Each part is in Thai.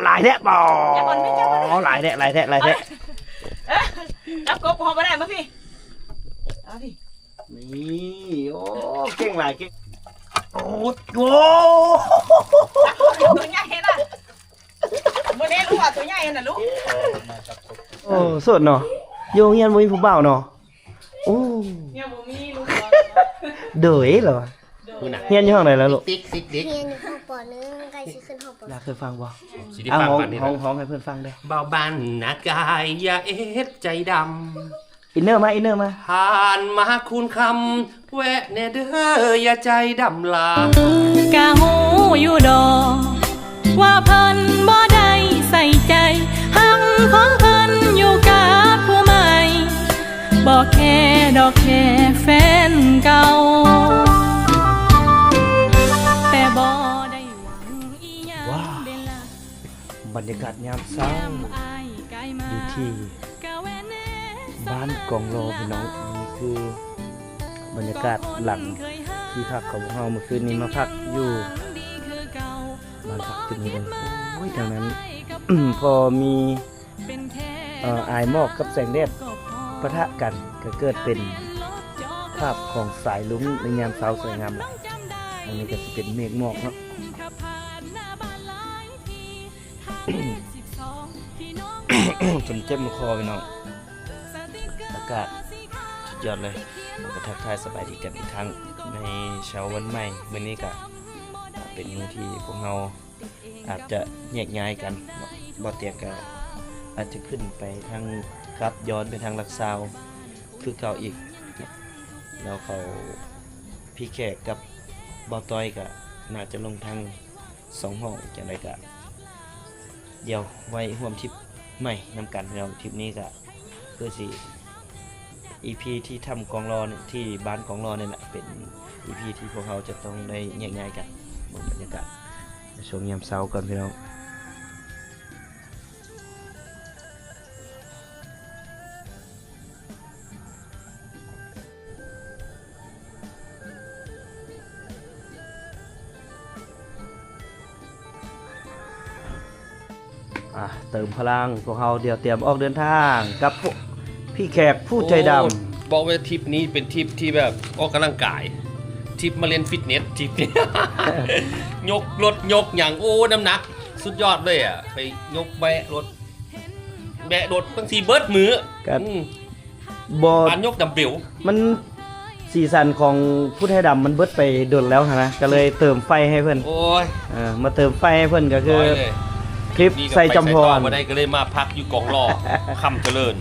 หลายแท้บ่หลายแท้จับกบพอมาได้มาพี่เอาพี่นี่โอ้เก่งหลายเก่งโอ้โหตัวใหญ่น่ะโมเดลลูกอ่ะตัวใหญ่น่ะลูกโอ้สุดเนาะโยงยันบ่มีผู้บ่าวเนาะโอ้เนี่ยบ่มีลูกเด้อเหรอเฮียนอยู่ห้องไหนแล้วลูกติ๊กเรียนอยู่ห้องป .1 ใกล้สิขึ้นห้องป อยากเคยฟังบ่สิได้ฟังปานนี้ห้องให้เพิ่นฟังได้เบาบานหน้ากายอย่าเอ็ดใจดำอินเนอร์มาผ่านมาคูณคำแวะแน่เด้ออย่าใจดำลากะหูอยู่ดอกว่าเพิ่นบ่ได้ใส่ใจหักของเพิ่นอยู่กับผู้ใหม่บ่แค่ดอกแค่แฟนเก่าแต่บ่ได้หวังอีหยังเดล่ะบรรยากาศยามเช้าอยู่ที่บ้านกองโลพี่น้องนี่คือบรรยากาศหลังที่พักของเราเมื่อคืนนี้มาพักอยู่บ้านพักจุดนี้เลยโอ้ยทางนั้น พอมีอายหมอกกับแสงแดดปะทะกันก็เกิดเป็นภาพของสายลุ้งในยามเช้าสวยงามอันนี้ก็จะเป็นเมฆหมอกเนาะ จนเจ็บมือคอพี่น้องอากาศสุดยอดเลยก็ทักทายสบายดีกันอีกครั้งในเช้าวันใหม่มื้อนี้ก็เป็นมื้อที่พวกเราอาจจะแยกย้ายกันบ่เตียงก็อาจจะขึ้นไปทางครับย้อนไปทางลักซาวคือเก่าอีกแล้วเขาพี่แขกกับบ่ต้อยก็น่าจะลงทาง2ห้องจังได๋ก็เดี๋ยวไว้ร่วมทริปใหม่นำกันเราทริปนี้ก็คือสิ EP ที่ทำกองรอที่บ้านกองรอนี่แหละเป็น EP ที่พวกเราจะต้องได้แยกย้ายกันบนบรรยากาศช่วงยามเช้าก่อนพี่น้องเติมพลังพวกเราเดี๋ยวเตรียมออกเดินทางกับพี่แขกผู้ใจดำบอกว่าทริปนี้เป็นทริปที่แบบออกกำลังกายทริปมาเล่นฟิตเนสทริปนี้ ยกรถยกอย่างโอ้น้ำหนักสุดยอดเลยอ่ะไปยกแบะรถบางทีเบิร์ดมือกันบอลยกดัมเบลมันสีสันของผู้ไทยดำมันเบิดไปโดนแล้วนะก็เลยเติมไฟให้เพื่อนโอ้ยมาเติมไฟให้เพื่อนก็คือคลิปใส่จำพรมาได้ก็เลยมาพักอยู่กองรอคำเจริญ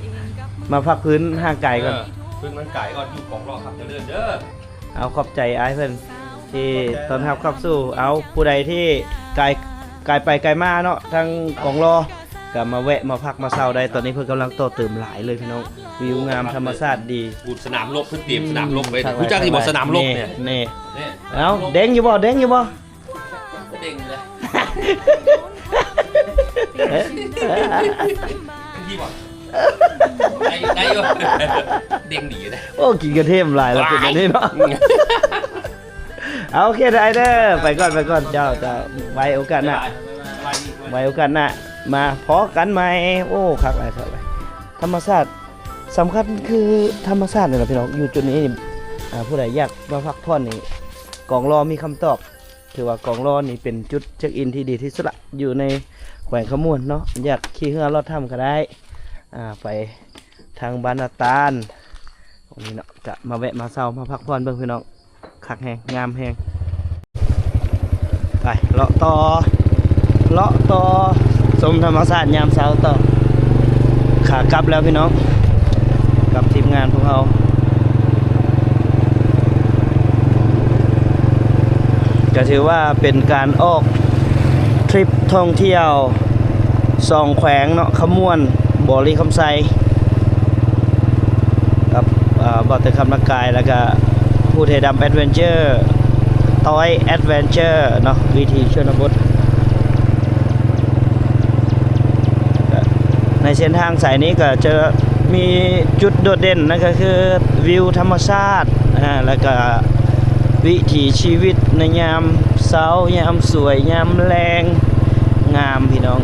มาพักพื้นห่างไกลก่อนพื้นร่างกายก่อนอยู่กองรอคำเจริญเด้อเอาขอบใจไอ้เพื่อนที่ตอนทับขับสู้เอาผู้ใดที่ไกลไปไกลมาเนาะทั้งกองรอก็มาแวะมาพักมาเศร้าได้ตอนนี้เพื่อนกำลังโตเติมหลายเลยพี่น้องวิวงามธรรมชาติดีบุสนามรบเพื่อนเตรียมสนามรบไว้ผู้จ้างที่บอกสนามรบเนี่ยนี่เอาเด้งอยู่บ่เด้งอยู่บ่เด้งเลยพี่บอกได้อยู่เด้งดีเลยโอ้กินกระเทียมหลายแล้วเป็นอย่างนี้เนาะเอาโอเคได้เด้อไปก่อนเจ้าไว้โอกาสหน้ามาพอกันใหม่โอ้คักหลายธรรมชาติสำคัญคือธรรมชาตินี่แหละพี่น้องอยู่จุดนี้ผู้ใดอยากมาพักผ่อนนี่กองรอมีคำตอบถือว่ากองรอนี่เป็นจุดเช็คอินที่ดีที่สุดละอยู่ในแขวงขมวนเนาะอยากขี่เรือลอดถ้ำก็ได้ไปทางบานาตาลตรงนี้เนาะจะมาแวะมาเศร้ามาพักผ่อนเบิ่งพี่น้องคักแหงงามแหงไปเลาะต่อชมธรรมชาติยามเช้าต่อขากลับแล้วพี่น้องกับทีมงานพวกเราก็ถือว่าเป็นการออกทริปท่องเที่ยว2แขวงเนาะขมวนบ่อลีคำไซกับบ่อเตยคำนักกายแล้วก็ผู้ไทยดำแอดเวนเจอร์ต้อยแอดเวนเจอร์เนาะวิถีชนบทในเส้นทางสายนี้ก็จะมีจุดโดดเด่นนั่นก็คือวิวธรรมชาติแล้วก็วิถีชีวิตในยามเช้ายามสวยยามแรงงามพี่น้อง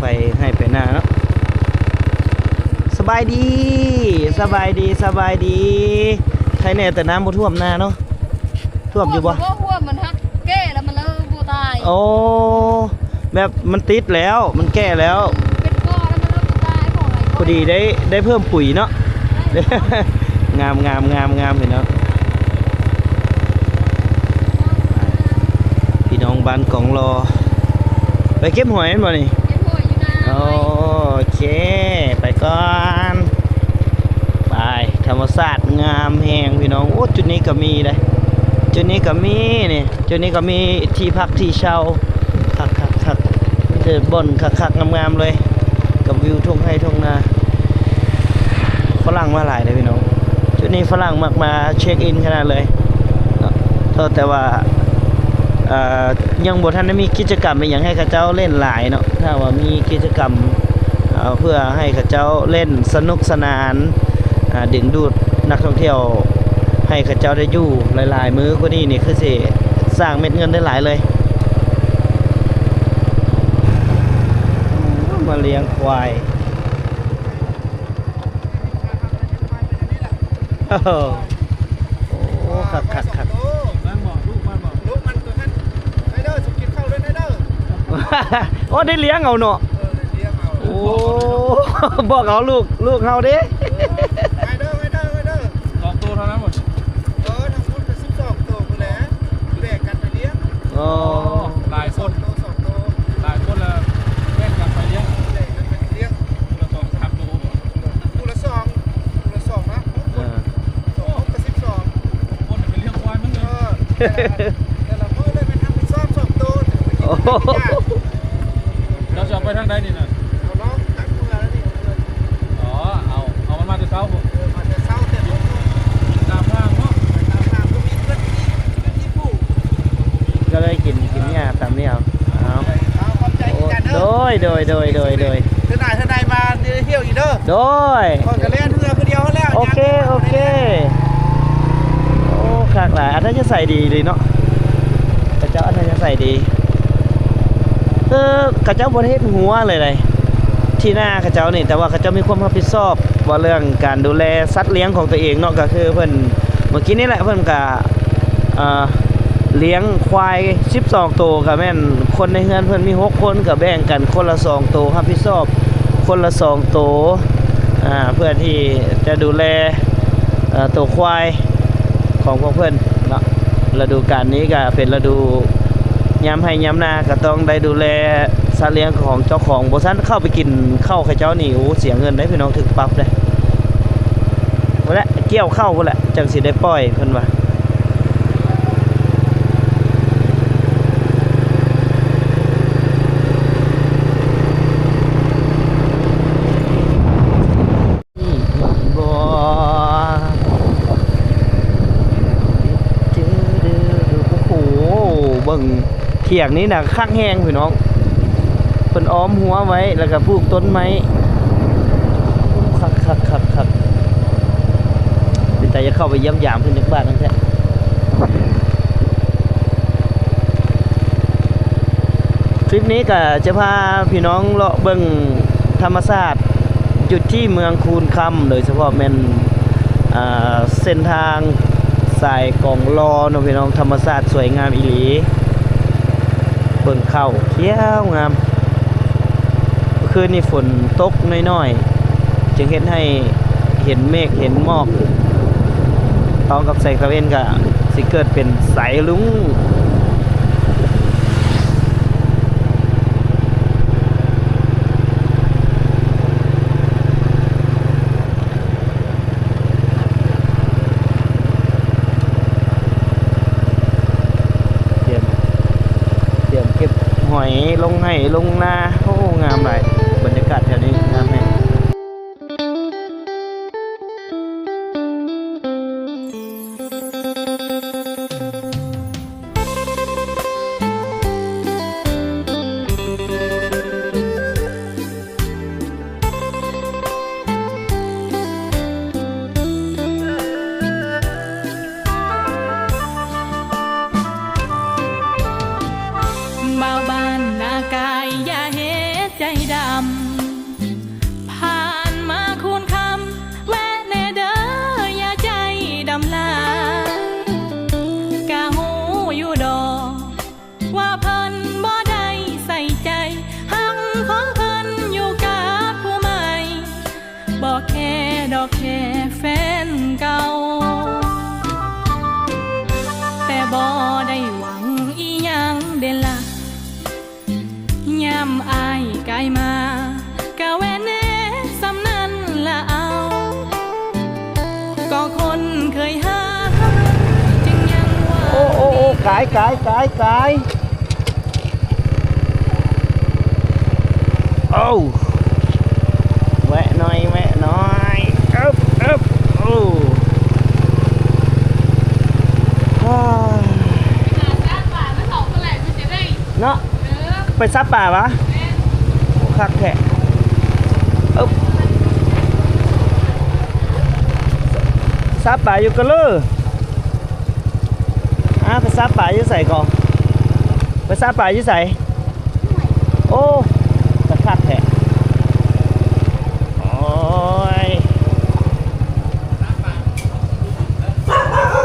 ไปให้ไปหน้าเนาะสบายดีสบายดีสบายดีใครแน่แต่น้ำบ่ท่วมหน้าเนาะท่วมอยู่บ่ หัวมันฮักแก้แล้วมันเลยบัวตาย โอ้แบบมันติดแล้วมันแก้แล้ว เป็นก้อนแล้วมันเลยบัวตายของอะไร พอดีได้เพิ่มปุ๋ยเนาะ งามเห็นเนาะพี่น้องบ้านกองรอไปเก็บหอยแม่นบ่นี่ เก็บหัวอยู่นะ โอเคไปก่อนไปธรรมศาสตร์งามแหงพี่น้องโอ้จุดนี้ก็มีเลยจุดนี้ก็มีนี่จุดนี้ก็มีที่พักที่เช่าคักเจอบ่อนคักงามๆเลยกับวิวทุ่งไร่ทุ่งนาฝรั่งมาหลายเลยพี่น้องจุดนี้ฝรั่งมากมาเช็คอินขนาดเลยเนาะแต่ว่ายังบ่ทันได้มีกิจกรรมอย่างให้เขาเจ้าเล่นหลายเนาะถ้าว่ามีกิจกรรมเพื่อให้เขาเจ้าเล่นสนุกสนานดึงดูดนักท่องเที่ยวให้เขาเจ้าได้อยู่หลายๆมื้อกว่านี้นี่คือสิสร้างเม็ดเงินได้หลายเลยมาเลี้ยงควายโอ้โหคัก ลูกมันตัวนั้นไนเดอร์สุกินเข้าด้วยไนเดอร์ โอ้ได้เลี้ยงเอาเนาะ เลี้ยงเอา โอ้ บอกเอาลูกเฮาเด้ ไนเดอร์สองตัวเท่านั้นหมดทั้งหมดก็12ตัวกูแหละแบ่งกันไปเลี้ยง อ๋อ หลายคน สองตัว หลายคนละแยกกันไปเลี้ยง แบ่งกันไปเลี้ยง ละสองสามตัว กูละสองนะ2กับ12 คนไปเลี้ยงควายมันเลย แต่ละมื้อเลยไปทำไปซ่อม2ตัว โอ้โห เราจะเอาไปทางใดนี่น่ะ เอาล้อตั้งเมื่อแล้วนี่ อ๋อเอามันมาแต่เช้าผม มาแต่เช้าแต่ลง ตามทางเนาะ ไปตามทางก็มีเพื่อนที่ผู้ ก็เลยกินหญ้าตามนี้เอา เอาขอบใจกันเด้อ โดย เท่าไหนมาเที่ยวอีกเด้อ โดย คนก็เล่นเรือคนเดียวแล้ว โอเคโอ้ขากหลายอันนั้นจะใส่ดีเลยเนาะกระเจ้าอันนั้นจะใส่ดีกระเจ้าบนเฮ็ดหัวเลยที่หน้ากระเจ้านี่แต่ว่ากระเจ้ามีความรับผิดชอบว่าเรื่องการดูแลสัตว์เลี้ยงของตัวเองเนาะก็คือเพิ่นเมื่อกี้นี่แหละเพิ่นก็เลี้ยงควาย12ตัวก็แม่นคนในเฮือนเพิ่นมี6คนก็แบ่งกันคนละ2ตัวรับผิดชอบคนละ2ตัวเพื่อที่จะดูแลตัวควายของพวกเพิ่นเนาะฤดูกาลนี้ก็เป็นฤดูยามให้ยามนาก็ต้องได้ดูแลสัตว์เลี้ยงของเจ้าของบ่ซั่นเข้าไปกินข้าวเขาเจ้านี่โอ้เสียเงินได้พี่น้องถึกปรับเลยพุ่นแหละเกี่ยวเข้าพุ่นแหละจังสิได้ปล่อยเพิ่นว่าบ่โอ้โหเบิ่งเถียงนี้น่ะคักแฮงพี่น้องเพิ่นอ้อมหัวไว้แล้วก็ปลูกต้นไม้คักเป็นแต่จะเข้าไปเยี่ยมยามเพิ่นจักบ้านนั่นแท้คลิปนี้ก็จะพาพี่น้องเลาะเบิ่งธรรมชาติจุดที่เมืองคูนคำโดยเฉพาะแม่นเส้นทางสายกองลอเนาะพี่น้องธรรมชาติสวยงามอีหลีเบิ่งเข้าเขียวงามคืนนี้ฝนตกน้อยๆจึงเฮ็ดให้เห็นเมฆเห็นหมอกพร้อมกับแสงตะเวนก็สิเกิดเป็นสายลุ้งเตรียมเก็บหอยลงให้ลงนาโอ้งามหลายบรรยากาศแถวนี้งามแฮง บ่าวบ้านนากายอย่าเฮ็ดใจดำ ายโอ้แวะหน่อยอึบโอ้เนาะไปซับป่าวะคักแท้อึบซับป่าอยู่กันเลยไปซับป่าอยู่ใส่ก่อนไปซับป่าอยู่ใส่โอ้คักแท้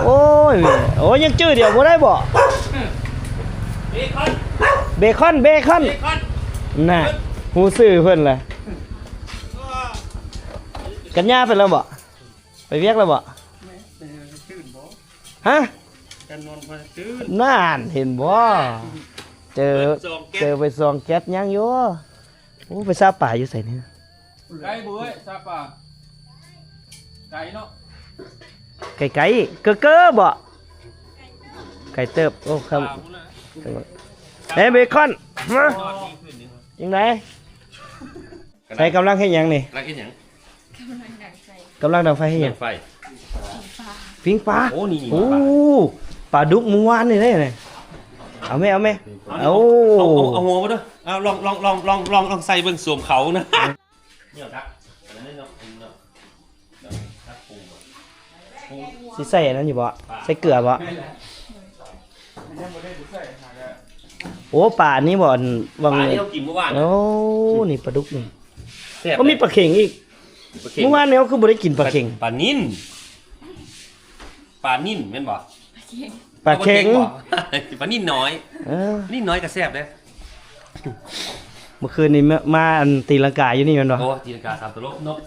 โอ้ยยังจื้อเดี๋ยวบ่ได้บ่เบคอนน่ะหูซื้อเพิ่นแหละกันย่าไปแล้วบ่ไปเวียกแล้วบ่ฮะน่านเห็นบ่เจอไปซองแก๊สยังอยู่โอ้ไปซาป่าอยู่ใส่นี่ ไก่บุ้ยซาปะไก่เนาะ ไก่เก้อบ่ไก่เติบโอ้ครับเฮ้ยเบคอนมายังไงใส่กำลังให้ยังนี่ รักอีหยัง กำลังดังไฟให้ยัง ไฟ ปิ้งปลา โอ้นี่ โอ้ปลาดุกมือวานนี่ได้ไงเอาไหมเอาหัวมาด้วยเอาลองใส่เบิ่งสวมเขานะเนี่ยครับอันนั้นเนาะสิใส่อันนั้นอยู่บ่ใส่เกลือบ่โอ้ป่านี่บ่วัง ปลาที่เรากินเมื่อวาน โอ้นี่ปลาดุกนี่ แซ่บ ก็มีปลาเข็งอีกเมื่อวานเนี่ยคือบ่ได้กินปลาเข็ง ปลานิ่นแม่นบ่ ปลาเข็ง ปลานิ่นน้อย นิ่นน้อยก็แซ่บเด้ เมื่อคืนนี้มาอันตีลังกาอยู่นี่แม่นบ่ โอ้ตีลังกา3ตลกนก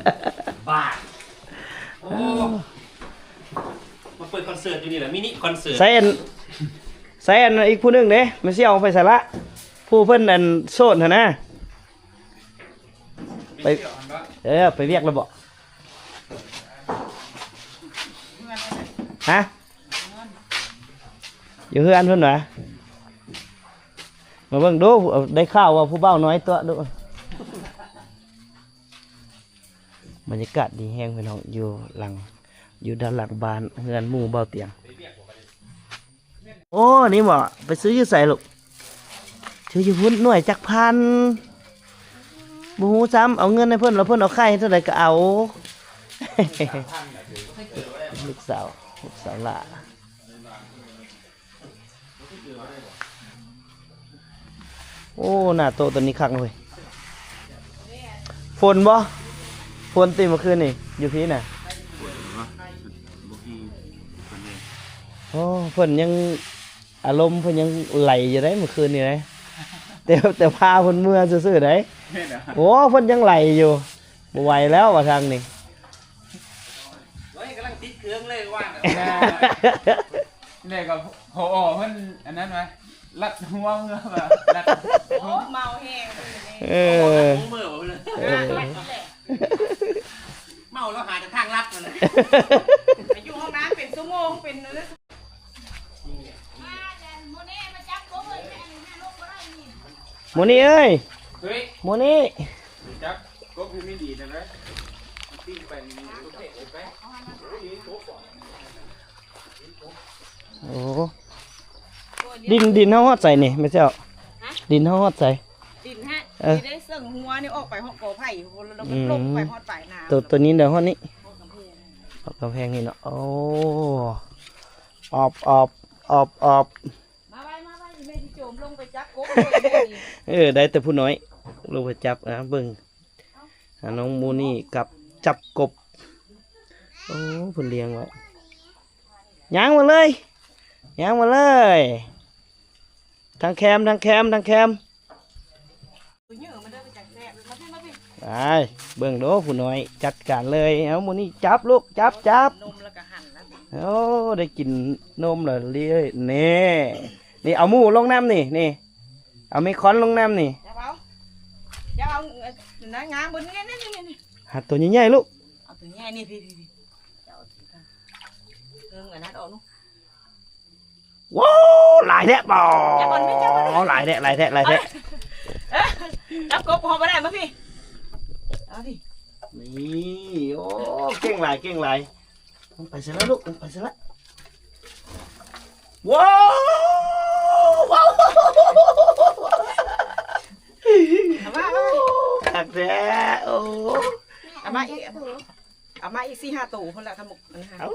3บ้าโอ้มาเปิดคอนเสิร์ตอยู่นี่แหละมินิคอนเสิร์ตใส่อันอีกผู้หนึงเด้ไม่สิเอาไปใส่ละผู้เพิ่นอันโซนหั่นนะไปไปเรียกแล้วบ่ฮะอยู่เฮือนเพิ่นหรอมาเบิ่งดูได้ข่าวว่าผู้เบ้าน้อยตัวดูบรรยากาศดีแห้งพี่น้องอยู่ด้านหลังบ้านเฮือนหมู่เบ้าเตียงโอ้นี่บ่ไปซื้ออยู่ใส่ลูกซื้ออยู่พุ่นหน่วยจักพันบ่ฮู้ซ้ำเอาเงินให้เพิ่นแล้วเพิ่นเอาไข่เท่าใดก็เอา ลูกสาวหล่าโอ้หน้าโตตัวนี้คักเลยฝนบ่ฝนตีเมื่อคืนนี่อยู่พี่น่ะโอ้เพิ่นยังอารมณ์เพิ่นยังไหลอยู่ได้เมื่อคืนนี่ได้แต่พาเพิ่นเมื่อซื่อๆได้โอ้เพิ่นยังไหลอยู่บ่ไหวแล้วว่าทางนี้ กำลังติดเครื่องเลยว่าง เนี่ยกับพอเพิ่นอันนั้นไหมรัดหัวเมื่อแบบรัด โอ้เมาแห้ง เออ เมื่อวานเมาแล้วหาจากทางลัดเลย ไปอยู่ห้องน้ำเป็นชั่วโมงเป็นอะไร โมนี่เอ้ย เฮ้ย โมนี่ จักก็คือไม่ดีนะนะปิ้งไปไป โอ้ดินเฮาฮอดใส่นี่ไม่ใช่เหรอดินเฮาฮอดใส่ ดินฮะดินได้เสื่องหัวนี่ออกไปห้องกอไผ่แล้วก็ลงไปฮอดปลายน้ำ ตัวนี้เดี๋ยวฮอดนี้ออกกำแพงนี่เนาะโอ้ออบมาไว้แม่ที่โจมลงไปจับกบ ได้แต่ผู้น้อยลงไปจับนะเบิ่งน้องโมนี่กับจับกบโอ้เพิ่นเลี้ยงไว้ย่างมาเลยทางแคม เยอะมันเดินไปจากแซ่บมาพี่ ไปเบิ่งโดผู้น้อยจัดการเลยเอาโมนี่จับลูกจับ นมแล้วก็หั่นแล้ว โอ้ได้กินนมเลยเลี้ยนี่เอาหมูลงน้ำนี่เอาไม่ค้อนลงน้ำนี่ อย่าเอานะงามบนนี่ หาตัวใหญ่ๆลูก เอาตัวใหญ่นี่พี่เอาเรื่องอันนั้นออกนู้ โ ว้าวหลายแท้บ่หลายแท้ จับกบพอไม่ได้มาพี่เอาพี่ นี่โอ้เก่งหลายลงไปซะแล้วลูกลงไปซะแล้วว้าว เอามา ตักแท้โอ้ เอามาอีก4-5ตัวคนละทำหมกอันนี้ เอา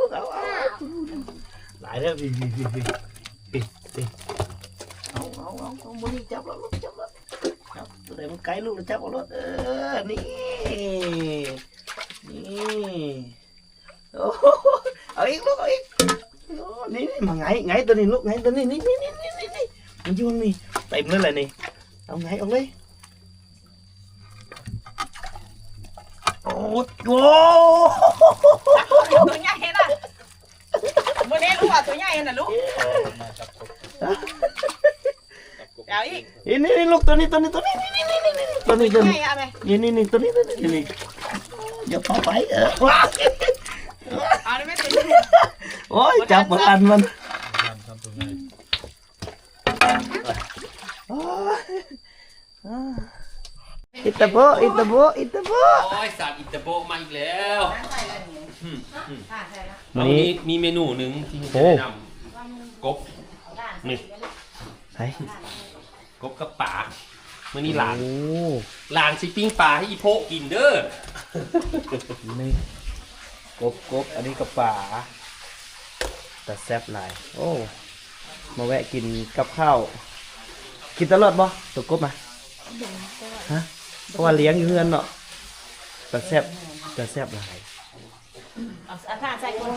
หลายแล้วพี่เอามือนี่จับแล้วลูกจับตัวไหนมันไกลลูกจับเอารถนี่โอ้เอาอีกลูกเอาอีกนี่มาไงตัวนี้ลูกไงตัวนี้นี่มันอยู่นี่เต็มเลยแหละนี่เอาไงเอาเลยโอ้โห ตัวใหญ่น่ะโมเดลลูกอ่ะตัวใหญ่น่ะลูกเอาอีก นี่ลูกตัวนี้นี่ตัวนี้ ใหญ่อะไหม นี่ตัวนี้อย่าพอไปว้า เอาได้ไหมตัว โอ้ยจับอันมันอิตาโบ โอ้ยสัตว์อิตาโบมาอีกแล้ววันนี้มีเมนูหนึ่งที่จะแนะนำกบนี่ ใช่ กบกับป่าเมื่อนี้หลาน โอ้ หลานสิปิ้งปลาให้อีโพกินเด้อ นี่กบอันนี้ก็ป่าแต่แซ่บหลายโอ้มาแวะกินกับข้าวกินตลอดบ่ตัวกบมาฮะเพราะว่าเลี้ยงอยู่เฮือนเนาะแต่แซ่บหลาย เอาผ้าใส่คน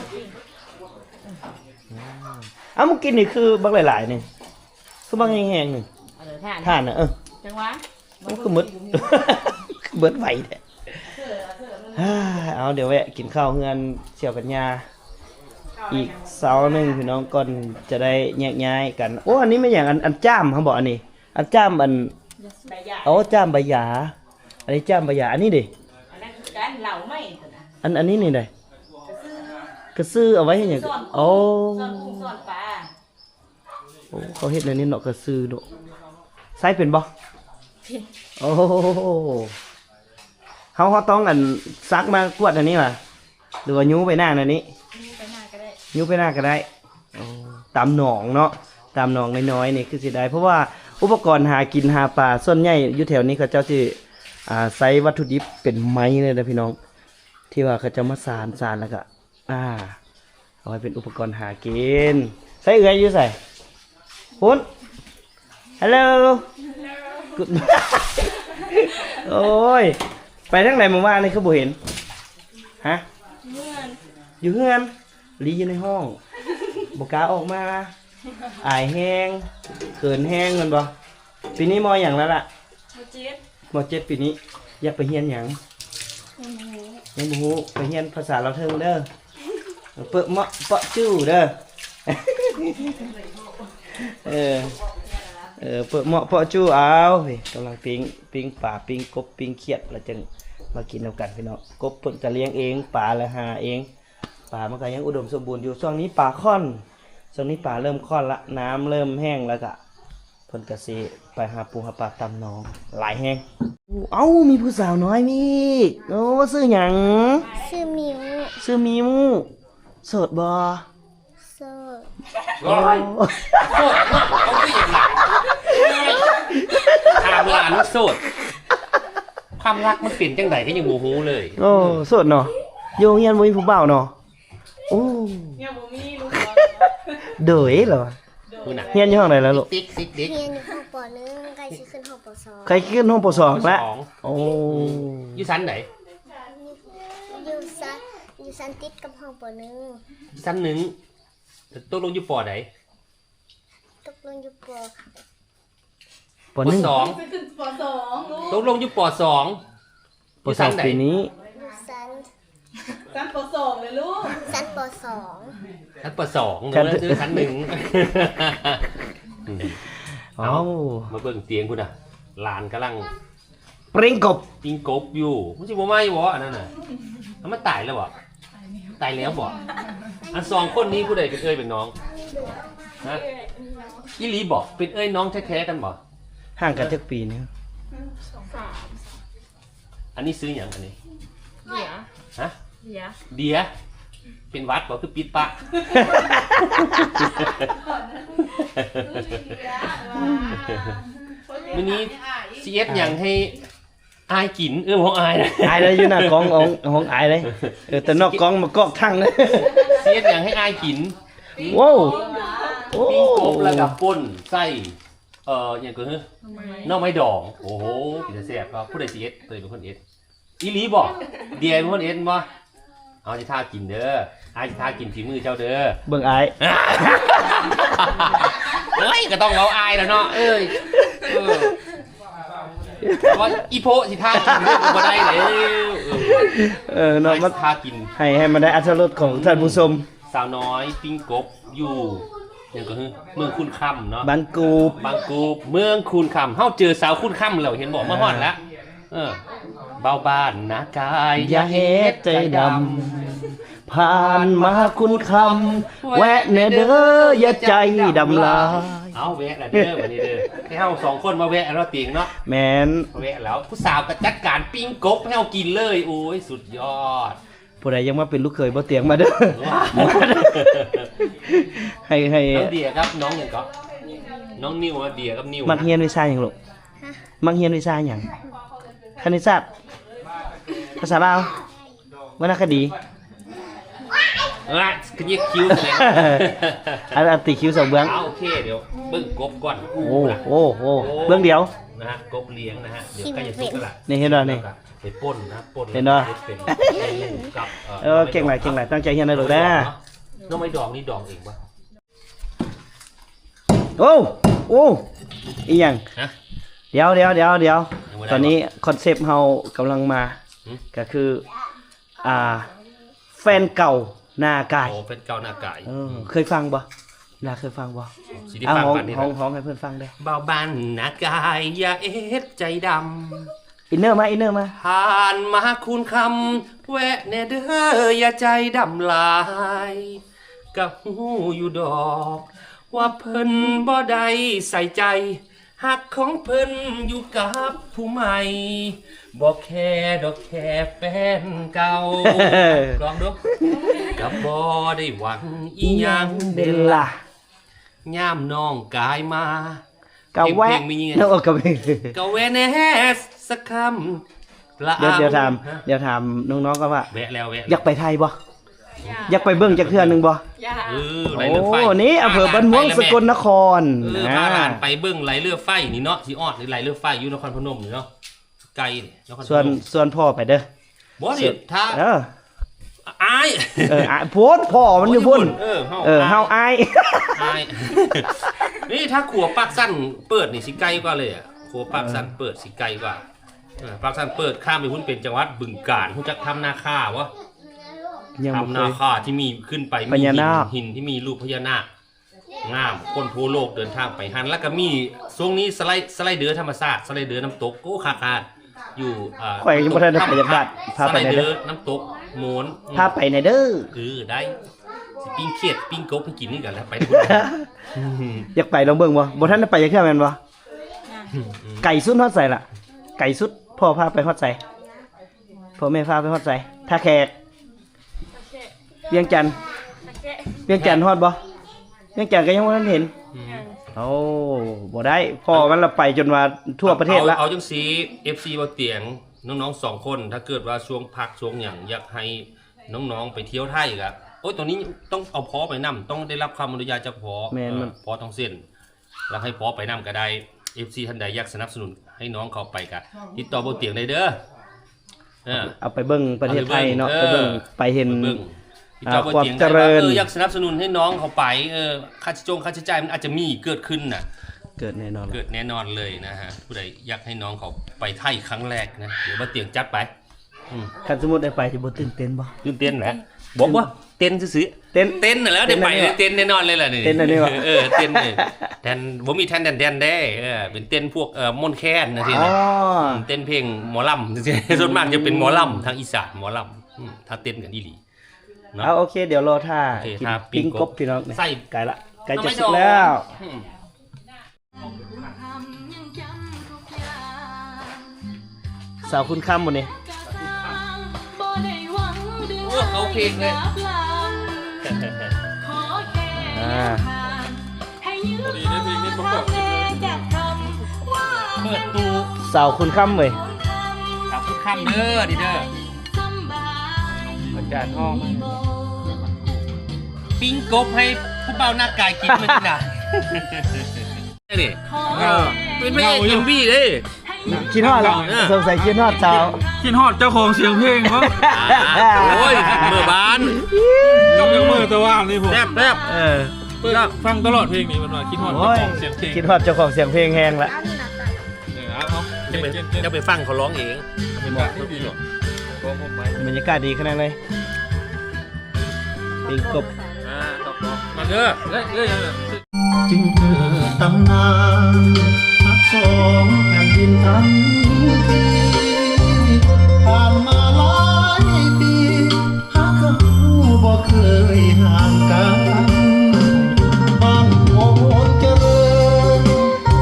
อ้าวมึงกินนี่คือบักหลายๆนี่คือบางแห้งๆหนึ่ง ท่าน ท่านน่ะจังหวะ มันคือมืด คือเบิดไหวแท้เอาเดี๋ยวแวะกินข้าวเฮือนเสี่ยวกันยาอีกเสาร์หนึงพี่น้องก่อนจะได้แยกย้ายกันโอ้อันนี้ไม่อย่างอันจ้ามเขาบอกอันนี้อันจ้ามอัน ใบหญ้า โอ้จ้ามใบหยาอันนี้จ้ามใบหยาอันนี้ดิ อันนั้นคือการเหลาไม่ตัวนะ อันนี้นี่เลยกระซื้อเอาไว้ให้หยังโอ้ ซ่อนกุ้งซ่อนปลา โอ้เขาเฮ็ดในนี้เนาะกระซื้อเนาะใส่เป็นบ่โอ้เขาต้องอันซักมากวดอันนี้ล่ะหรือว่ายูไปหน้าอันนี้ ไปหน้าก็ได้ ยูไปหน้าก็ได้โอ้ตามหนองเนาะตามหนองน้อยๆนี่คือสิได้เพราะว่าอุปกรณ์หากินหาปลาส่วนใหญ่อยู่แถวนี้เขาเจ้าสิใช้วัตถุดิบเป็นไม้เลยนะพี่น้องที่ว่าเขาจะมาสานแล้วก็เอาไว้เป็นอุปกรณ์หากินใส่เอื้อยอยู่ใส่พุนฮัลโหลกุดโอ้ยไปทางไหนมาว่านี่คือบ่เห็นฮะอยู่เฮือนลีอยู่ในห้องบ่กล้าออกมาอายแห้งเขินแห้งมันบ่ปีนี้มออย่างแล้วล่ะม.7 ปีนี้อยากไปเรียนหยังยังบ่ฮู้ไปเรียนภาษาลาวเทิงเด้อเปิดเมาะเปาะจู้เด้อเปิดเมาะเปาะจู้เอาเฮ้ยกำลังปิ้งปลาปิ้งกบปิ้งเขียดแล้วจึงมากินนำกันพี่น้องกบเพิ่นก็เลี้ยงเองปลาละหาเองปลามันก็ยังอุดมสมบูรณ์อยู่ช่วงนี้ปลาค่อนช่วงนี้ปลาเริ่มค่อนละน้ำเริ่มแห้งแล้วก็เพิ่นก็สิไปหาปูหาปลาตามหนองหลายแห้งเอ้ามีผู้สาวน้อยมีอีกโอ้ชื่อหยัง ชื่อมิว ชื่อมิวโสดบ่ โซด โอ้ยโสดเอาไปอย่างหลังถามหลานโสดความรักมันเปลี่ยนจังไดก็ยังบ่ฮู้เลย โอ้โสดเนาะอยู่โรงเรียนบ่มีผู้บ่าวเนาะโอ้ เนี่ยบ่มีลูก เด๋ยเหรอ คุณน่ะ เรียนอยู่ห้องไหนแล้วลูก ติ๊กติ๊กติ๊ก เรียนอยู่ห้องป .1 ใกล้สิขึ้นห้องป ใครขึ้นห้องป .2 แล้วโอ้ อยู่ชั้นไหน .2 อยู่ซันติดกับห้องป ชั้นหนึ่งตกลงอยู่ปอไหน .1 ตกลงอยู่ป ป .1 สอง ไปขึ้นป.2ลูก ตกลงอยู่ปอสอง ป .2 ปีนี้ อยู่ซัน กันป.2เลยลูก ซันป ชั้นปอสองเลยซื้อชั้นหนึ่ง เอ้า มาเบิ่งเตียงคุณน่ะหลานกำลัง ปริงกบ ปิ้งกบอยู่มันสิบ่ไหม้บ่อันนั้นน่ะมันตายแล้วบ่ตายแล้วบ่อันสองคนนี้ผู้ใดเป็นเอ้ยเป็นน้อง .2 ฮะอีหลีบอกเป็นเอ้ยน้องแท้ๆกันบ่ ห่างกันจักปีนี่ อันนี้ซื้ออย่างอันนี้ เดี๋ยว ฮะ เดี๋ยว เดียเป็นวัดบอกคือปิดปะวันนี้ซีเอสอย่างให้อายกินของอายนะ อายเลยอยู่หน้ากองของอายเลยแต่นอกกองมากอกทั้งเลย ซีเอสอย่างให้อายกิน ว้าวโอ้ ปิ้งกบแล้วกับป่นไส้อย่างก็คือน้องไม้ดองโอ้โหกินแซ่บครับผู้ใดซีเอสเคยเป็นคนเอสอีหลีบอกเดียเป็นคนเอสบ่เอาจะท่ากินเด้ออายจะท่ากินฝีมือเจ้าเด้อ เบิ่งอาย เฮ้ยก็ต้องเราอายแล้วเนาะว่าอีโพสิท่ากินเรื่องก็บ่ได้เลยเนาะ มา มัน ท่ากิน ให้มันได้อรรถรสของท่านผู้ชม สาวน้อยปิ้งกบอยู่อย่างก็คือเมืองคุณค่ำเนาะ บางกูบบ างกูเมืองคุณค่ำเฮาเจอสาวคุณค่ำแล้วเห็นบอกมาฮอดแล้วเบาบ้านนะกาย อย่าเฮ็ดใจดำผ่านมาคุณคำแวะแน่เด้ออย่าใจดำลาย เอาแวะแล้วเด้อวันนี้เด้อให้เฮา2คนมาแวะเราเตียงเนาะ แมน แวะแล้วผู้สาวก็จัดการปิ้งกบให้เฮากินเลยโอ้ยสุดยอด ผู้ใดยังมาเป็นลูกเขยบ่เตียงมาเด้อ ให้ น้องเดียครับน้องหยังก็น้องนิวเดียกับนิว มักเฮียนวิชาหยังลูกมักเฮียนวิชาหยังคณิตศาสตร์ภาษาลาววรรณคดี ขยิกคิ้วเลย อันติคิวสองเบื้อง โอเคเดี๋ยวเบิ้งกบก่อน โอ้เบื้องเดียว นะฮะกบเลี้ยงนะฮะเดี๋ยวใกล้จะสุกแล้วล่ะ นี่เห็นบ่นี่ ไปป่นนะป่น เห็นบ่ เป็นกับ เก่งหลายตั้งใจเฮียนได้ลูกนะ น้องไม้ดองนี่ดองเองปะ โอ้อีหยัง ฮะ เดี๋ยว ยังไม่ได้ ตอนนี้คอนเซปต์เฮากำลังมา ก็คือแฟนเก่าหน้ากาย โอ้เป็นเกาหน้าไก่ เคยฟังบ่น่าเคยฟังบ่ สิได้ เอา ฟัง ห้อง กันนี่ ห้องให้เพื่อนฟังได้ เบาบานหน้ากายอย่าเอ็ดใจดำ อินเนอร์มา ผ่านมาคุณคำแวะแน่เด้ออย่าใจดำลายกับหูอยู่ดอก ว่าเพิ่นบ่ได้ใส่ใจหักของเพิ่นอยู่กับผู้ใหม่บอกแค่ดอกแค่แฟนเก่าลองดูกับบ่ได้หวังอีหยัง เดลล่ะ ย่ามน้องกายมาก ะแวะ เพลงมีไง เนาะกะแวะ กะแวะแน่สักคำละ เดี๋ยวถามน้องๆก็ว่า แวะแล้วแวะ อยากไปไทยบ่อยากไปเบิ่งจักเทื่อนึงบ่ อย่า ไหลเรือไฟ โอ้นี่อำเภอบ้านม่วงสกลนคร พาหลานไปเบิ่งไหลเรือไฟนี่เนาะสิออดหรือไหลเรือไฟอยู่นครพนมนี่เนาะไกลนี่นครพนม ส่วนพ่อไปเด้อ บ่นี่ถ้า อาย โพดพ่อมันอยู่พุ่น เฮาอาย อาย นี่ถ้าขัวปากสั้นเปิดนี่สิไกลกว่าเลยอ่ะขัวปากสั้นเปิดสิไกลกว่าปากสั้นเปิดข้ามไปพุ่นเป็นจังหวัดบึงกาฬฮู้จักทำนาคาวะ ยังบ่ ทำ เค นาย คาที่มีขึ้นไป พญานาค หินที่มีรูปพญานาคงามคนทั่วโลกเดินทางไปหันแล้วก็มีช่วงนี้สไลเดอร์ธรรมศาสตร์สไลเดอร์น้ำตกโอ้คาอยู่ ข่อยยังบ่ทันได้ไปจักบาทพา ส ไป ไล ไหน เด เด้ อ อ ร์น้ำตกโมน พาไปไหนเด้อ ได้สิปิ้งเขียดปิ้งกบให้กินนี่กันแล้วไปทุก อยากไปลองเบิ่งบ่ทันได้ไปจักเทื่อแม่นบ่ไก่สุดฮอดใส่ล่ะ ไก่สุดพ่อพาไปฮอดใส่พ่อแม่พาไปฮอดใส่ท่าแขกเวียงจันทน์ฮอดบ่เวียงจันทน์ก็ยังบ่ทันเห็นโอ้บ่ได้พ่อมันละไปจนว่าทั่วประเทศละ เอาจังสี FC บ่เตียงน้องๆ2คนถ้าเกิดว่าช่วงพักช่วงหยังอยากให้น้องๆไปเที่ยวไทยก็โอ้ยตอนนี้ต้องเอาพอไปนํต้องได้รับความอนุญาตจากพอ แม่นมัน พอต้องเซ็นแล้วให้พอไปนํก็ได้ FC ท่านใดอยากสนับสนุนให้น้องเขาไปก็ติดต่อบ่เตียงได้เด้อ เอาไปเบิ่งประเทศไทยเนาะไปเบิ่งไปเห็น เบิ่งติดต่อบ่เตียง ความเจริญ อยากสนับสนุนให้น้องเขาไปค่าใช้จ่ายมันอาจจะมีเกิดขึ้นน่ะ เกิดแน่นอน เกิดแน่นอนเลยนะฮะผู้ใดอยากให้น้องเขาไปไทยครั้งแรกนะเดี๋ยวมาเตียงจัดไป คันสมมุติได้ไปจะบ่ตื่นเต้นบ่ ตื่นเต้นแหละบอกว่าเต้นซื้อ เต้น เต้นน่ะแล้วได้ไปเต้นแน่นอนเลยล่ะนี่ เต้นอันนี้วะ เต้นแทนบ่มีแทนแดนได้เป็นเต้นพวกมนต์แคนนะที อ๋อ นะเต้นเพลงหมอลำส่วนมากจะเป็นหมอลำทางอีสานหมอลำถ้าเต้นกันอีหลีเนาะ เอาโอเคเดี๋ยวรอท่า โอเค กิน ท่าปิ้ ปิ้ง ง ก ก บบ พี่น้องเนี่ย ไส้ ไกลละ ใกล้จะสุกแล้ว อืม สาวคุณคำหมดนี่ โอ้เขาเพลงเลย ดีได้เพลงนี้ประกอบ เปิดตู้ สาวคุณคำเว้ย กับทุกคำเด้อดิเด้อ อากาศห้อง ปิ้งกบให้ผู้เบาหน้ากายกินมันนี่นะนี่เป็นพระเอกยังบี้เลย คิดฮอดแล้วสงสัยคิดฮอดสาว คิดฮอดเจ้าของเสียงเพลงเขา โอ้ยเมื่อบาน จงยังมือตะว่างนี่ผม แทบ เออ ฟังตลอดเพลงนี้มันว่าคิดฮอดเจ้า โอ้ย ของเสียงเพลง คิดฮอดเจ้าของเสียงเพลงแห้งละ เอา จะไปฟังเขาร้องเอง เป็นแบบไม่ดีหรอกก็ผมไป บรรยากาศดีขนาดเลยปิงกบ มาเด้อเอ้ย จึงเกิดตำนานทักสองแผ่นดินทั้งทีผ่านมาหลายปีหากเขาบ่เคยห่างกันบ้านหัวโหนเจริญ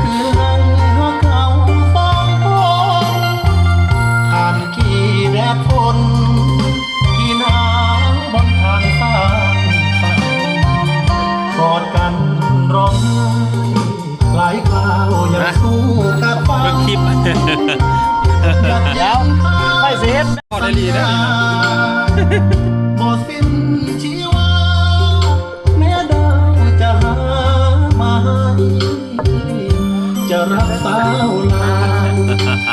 คือหังหาเขาฟังพงผ่านกี่แดดฝนกี่หนาวบนทางสร้างฝัน กอดกันร้องไห้หลายคราวยังสู้กับฟ้า เป็นคลิป แล้วไปสิเฮ็ด พอได้ลีได้ลีนะ บ่สิ้นชีวาแม้ดาวจะหามาให้จะรักสาวลาว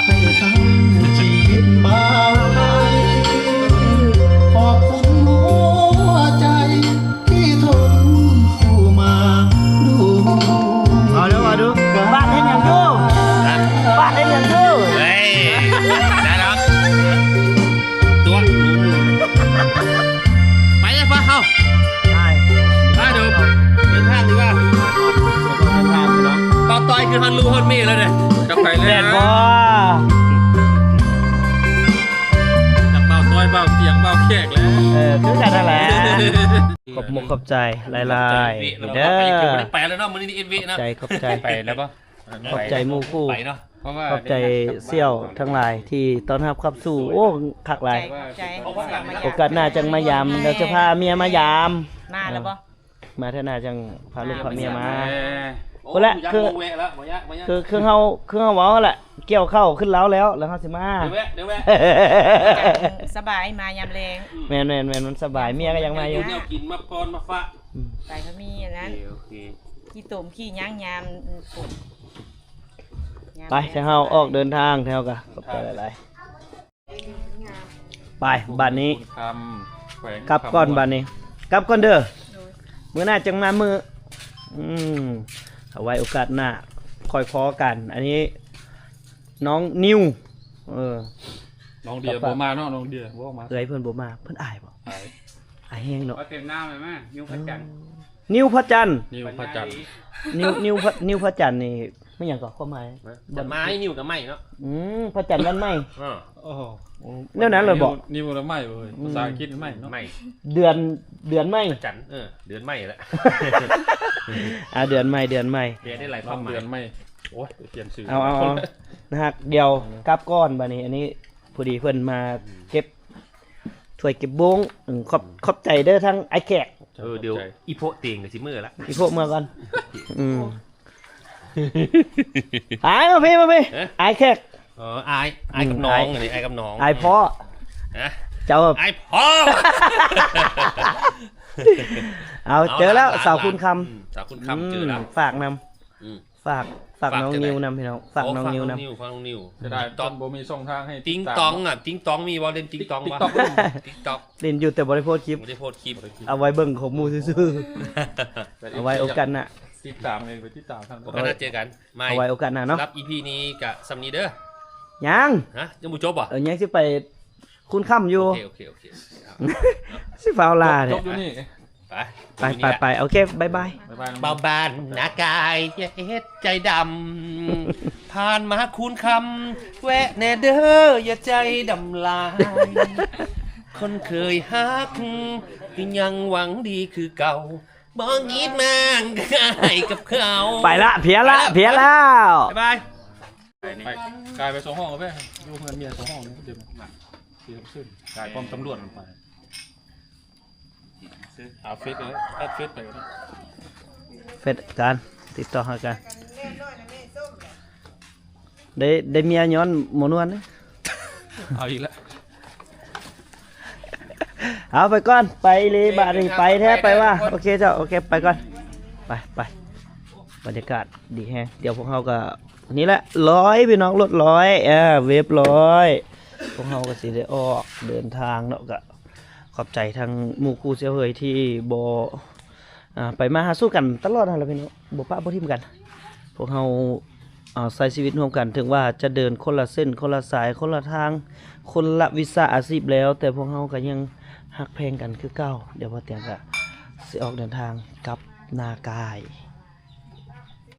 ให้ทั้งชีวิตบ่าวไทยขอบคุณหัวใจที่ทนสู้มาดู เอาเดี๋ยวมาดูบ้านเห็นอย่างดูบ้านเห็นอย่างดู เฮ้ยได้แล้วตัวไปเลยพ่อเข้า ใช่ ไปเดี๋ยวเดินทางดีกว่าเป่าต่อยคือฮันรูฮันเมย์แล้วเนี่ย จะไปเลย แดดบ่ จากเบาต้อยเบาเตียงเบาแขกแล้ว คือกันนั่นแหละขอบมุกขอบใจหลายๆเด้อ ไม่ได้ไปแล้วเนาะมันนี่เอ็นวี ขอ นะ บใจขอบใจ ไปแล้วปะ ขอบใจหมู่คู่ ไปเนาะ เพราะว่า ขอบใจเสี่ยวทั้งหลายที่ต้อนรับขับสู่โอ้คักหลาย ใจ โอกาสหน้าจังมายามเดี๋ยวจะพาเมียมายาม หน้าแล้วบ่ มาเท่าหน้าจังพาลูกพาเมียมา โอ้ คนละ ยัก คือ โมเวะแล้วมายะมายะ คือเครื่องเฮาเว้าแหละเกี่ยวเข้าขึ้นแล้วแล้วเฮาสิมา เดี๋ยวแวะ สบายมายามแรง แม่นมันสบายเมียก็ยังมาอยู่ แนวกินมาพรมาฝาก ไปเขามีอันนั้น โอเค ขี้ตุ่มขี้ย่างยามปุ่ม ไปเช้าเฮาออกเดินทางเท่ากันขอบใจหลายๆไปบ้านนี้ คำแขวง กลับก่อนบ้านนี้กลับก่อนเด้อมื้อหน้าจังมามื้อเอาไว้โอกาสหน้าค่อยพอกัน อันนี้น้องนิวน้องเดียบ่มาเนาะน้องเดียบ่มา เอ้ยเพิ่นบ่มาเพิ่นอายบ่อายแฮงเนาะ เต็มหน้าเลยแม่นิ้วพระจันทร์ นิวพระจันทร์ นิ้วพระจันทร์ นิวพระจันทร์นี่ไม่หยังก็ความหมาย บันไม้นิ้วกับไม้เนาะ พระจันทร์วันใหม่ โอ้โห แนวนั้นเลยบ่ นิ้วละไม่เว้ยภาษาอังกฤษไม่เนาะ ไม้ เดือนใหม่ จันเดือนไม้แหละ เดือนใหม่ เดือนได้หลายความหมาย เดือนไม่โอ้ยเปลี่ยนชื่อ เอานะฮะเดี๋ยวกลับก้อนบัดนี้อันนี้พอดีเพิ่นมาเก็บถ้วยเก็บบงขอบใจเด้อทั้งไอ้แขก เดี๋ยวอีโพเตียงกับซิมือละ พี่พวกเมื่อก่อนหายมาพี่ไอ้แขก อายกับน้องอันนี้อายกับน้อง ไอ้พ่อ นะ เจ้า อายพ่อ เอาเจอแล้วสาวคุณค สาวคุณ ำ คำเจอแล้ว ฝากนำฝากน้องนิวนำพี่น้องฝากน้องนิวนำ ฟังน้องนิว จะได้ตอนบ่มีช่องทางให้ ติ้งตองติ้งตองมีวอลเล่นติ้งตองวะติ้งตอง เล่นอยู่แต่บริโภคคลิป ไม่ได้โพสคลิป เอาไว้เบิ่งของหมูซื่อๆเอาไว้โอกาสหน้า ติดตามเลยไปติดตามทาง ก็น่าเจอกันไม่ เอาไว้โอกาสหน้าเนาะ รับ EP นี้กับซัมนีเด้อ ยัง ฮะยังบูจบอ่ะ ยังสิไปคุณค่ำอยู่ โอเค สิฟาวลา จ เนี่ย บอยู่นี่ ไปโอเคบาย บ๊ายบาย เบาบานหน้ากายอย่าเฮ็ดใจดำผ่านมาคูณคำแวะแน่เด้ออย่าใจดำลายคนเคยฮักก็ยังหวังดีคือเก่า บองกีดมังง่ายกับเขา ไปละเพี้ยนแล้ว บ๊ายบาย ไปกลายไป2 ห้องแล้วแม่อยู่เงินเมีย2 ห้องนี่เดี๋ยวที่ทำขึ้นกลายความตำรวจลงไปหาเฟซเลยแอดเฟซไปก็ได้ เฟซกันติดต่อหากันได้เมียย้อนหมอนวลนะ เอาอีกแล้ว เอาไปก่อนไปเลยบาดนี้ไปแท้ไปว่าโอเคเจ้าโอเคไปก่อนไปบรรยากาศดีแฮงเดี๋ยวพวกเราก็นี่แหละ100พี่น้องรถ100เวฟ100พวกเราก็สิได้ออกเดินทางเนาะก็ขอบใจทางหมู่คู่เสียเฮยที่บ่ไปมาหาสู้กันตลอดนั่นแหละพี่น้องบ่ปะบ่ทิ่มกันพวกเราใช้ชีวิตร่วมกันถึงว่าจะเดินคนละเส้นคนละสายคนละทางคนละวิชาอาชีพแล้วแต่พวกเราก็ยังฮักเพลงกันคือเก่าเดี๋ยวพอเตียงก็สิออกเดินทางกลับนากาย